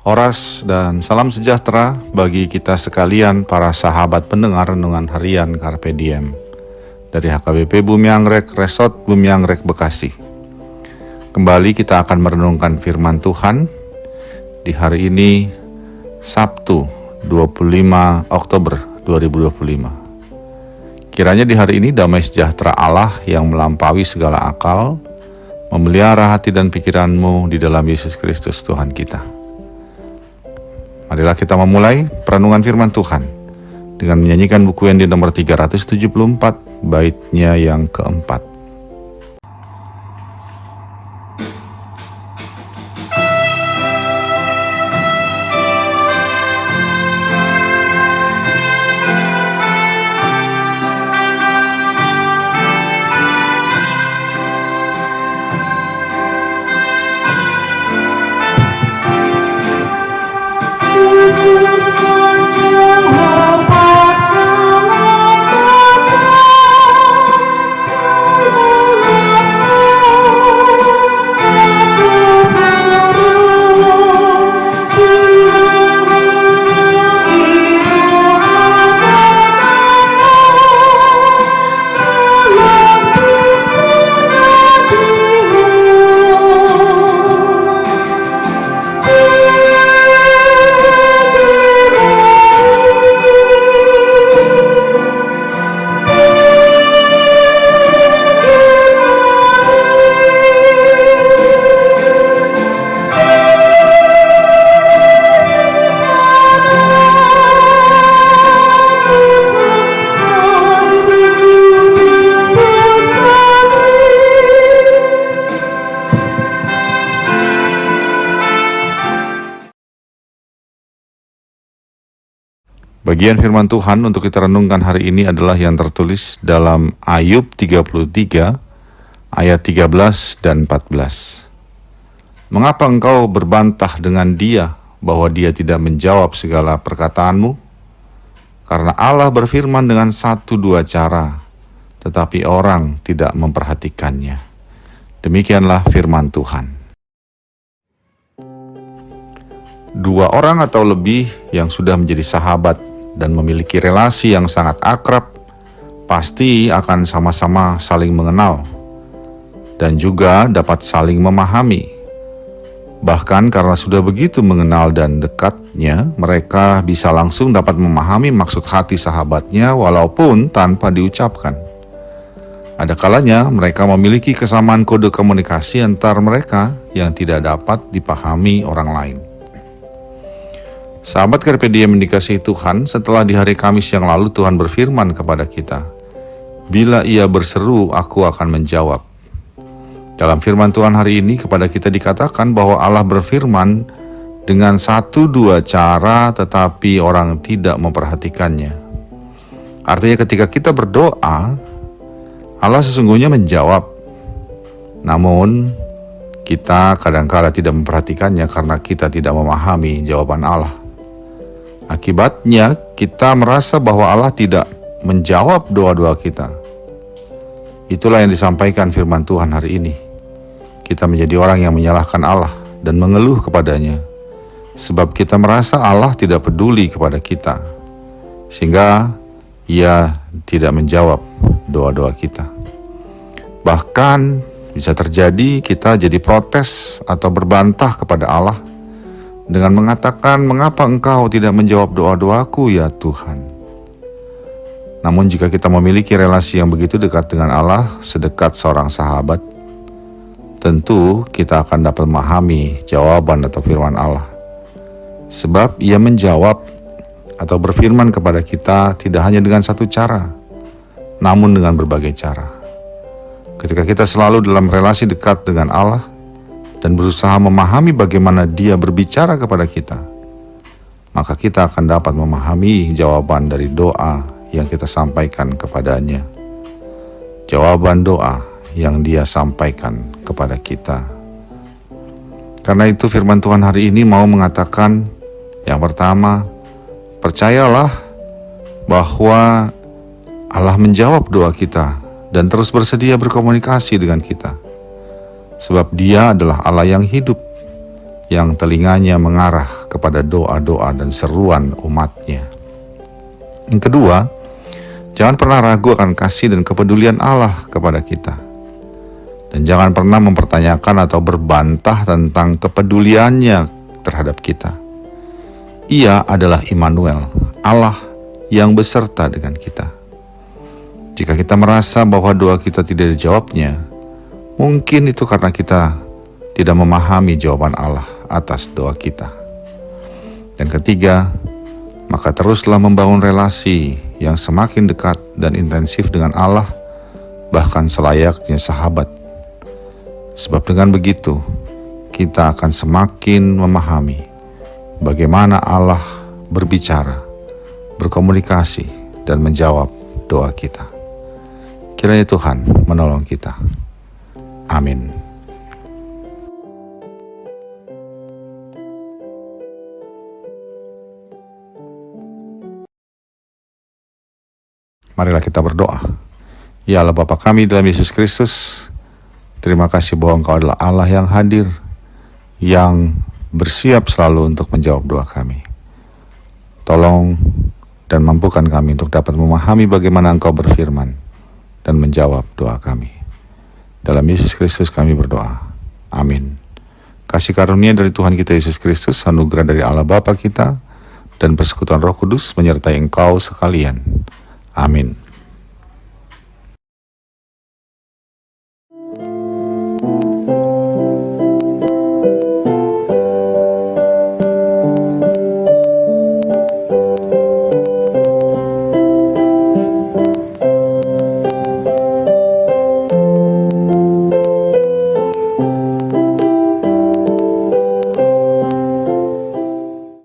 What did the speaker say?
Horas dan salam sejahtera bagi kita sekalian para sahabat pendengar renungan harian Carpe Diem dari HKBP Bumi Anggrek, Resort Bumi Anggrek, Bekasi. Kembali kita akan merenungkan firman Tuhan di hari ini, Sabtu 25 Oktober 2025. Kiranya di hari ini damai sejahtera Allah yang melampaui segala akal memelihara hati dan pikiranmu di dalam Yesus Kristus Tuhan kita. Marilah kita memulai perenungan firman Tuhan dengan menyanyikan buku yang di nomor 374, baitnya yang keempat. Bagian firman Tuhan untuk kita renungkan hari ini adalah yang tertulis dalam Ayub 33 ayat 13 dan 14. Mengapa engkau berbantah dengan dia bahwa dia tidak menjawab segala perkataanmu? Karena Allah berfirman dengan satu dua cara, tetapi orang tidak memperhatikannya. Demikianlah firman Tuhan. Dua orang atau lebih yang sudah menjadi sahabat dan memiliki relasi yang sangat akrab, pasti akan sama-sama saling mengenal dan juga dapat saling memahami. Bahkan karena sudah begitu mengenal dan dekatnya, mereka bisa langsung dapat memahami maksud hati sahabatnya walaupun tanpa diucapkan. Ada kalanya mereka memiliki kesamaan kode komunikasi antar mereka yang tidak dapat dipahami orang lain. Sahabat Carpe Diem dikasihi Tuhan, setelah di hari Kamis yang lalu Tuhan berfirman kepada kita, "Bila ia berseru, aku akan menjawab." Dalam firman Tuhan hari ini kepada kita dikatakan bahwa Allah berfirman dengan satu dua cara tetapi orang tidak memperhatikannya. Artinya ketika kita berdoa, Allah sesungguhnya menjawab. Namun kita kadang-kala tidak memperhatikannya karena kita tidak memahami jawaban Allah. Akibatnya kita merasa bahwa Allah tidak menjawab doa-doa kita. Itulah yang disampaikan firman Tuhan hari ini. Kita menjadi orang yang menyalahkan Allah dan mengeluh kepadanya, sebab kita merasa Allah tidak peduli kepada kita, sehingga Ia tidak menjawab doa-doa kita. Bahkan bisa terjadi kita jadi protes atau berbantah kepada Allah dengan mengatakan, "Mengapa engkau tidak menjawab doa-doaku ya Tuhan?" Namun jika kita memiliki relasi yang begitu dekat dengan Allah, sedekat seorang sahabat, tentu kita akan dapat memahami jawaban atau firman Allah. Sebab Ia menjawab atau berfirman kepada kita tidak hanya dengan satu cara, namun dengan berbagai cara. Ketika kita selalu dalam relasi dekat dengan Allah dan berusaha memahami bagaimana Dia berbicara kepada kita, maka kita akan dapat memahami jawaban dari doa yang kita sampaikan kepadanya. Jawaban doa yang Dia sampaikan kepada kita. Karena itu firman Tuhan hari ini mau mengatakan, yang pertama, percayalah bahwa Allah menjawab doa kita dan terus bersedia berkomunikasi dengan kita. Sebab Dia adalah Allah yang hidup, yang telinganya mengarah kepada doa-doa dan seruan umatnya. Yang kedua, jangan pernah ragu akan kasih dan kepedulian Allah kepada kita. Dan jangan pernah mempertanyakan atau berbantah tentang kepeduliannya terhadap kita. Ia adalah Immanuel, Allah yang beserta dengan kita. Jika kita merasa bahwa doa kita tidak dijawabnya, mungkin itu karena kita tidak memahami jawaban Allah atas doa kita. Dan ketiga, maka teruslah membangun relasi yang semakin dekat dan intensif dengan Allah, bahkan selayaknya sahabat. Sebab dengan begitu, kita akan semakin memahami bagaimana Allah berbicara, berkomunikasi, dan menjawab doa kita. Kiranya Tuhan menolong kita. Amin. Marilah kita berdoa. Ya Allah Bapa kami dalam Yesus Kristus, terima kasih bahwa Engkau adalah Allah yang hadir, yang bersiap selalu untuk menjawab doa kami. Tolong dan mampukan kami untuk dapat memahami bagaimana Engkau berfirman dan menjawab doa kami. Dalam Yesus Kristus kami berdoa. Amin. Kasih karunia dari Tuhan kita Yesus Kristus, anugerah dari Allah Bapa kita, dan persekutuan Roh Kudus menyertai engkau sekalian. Amin.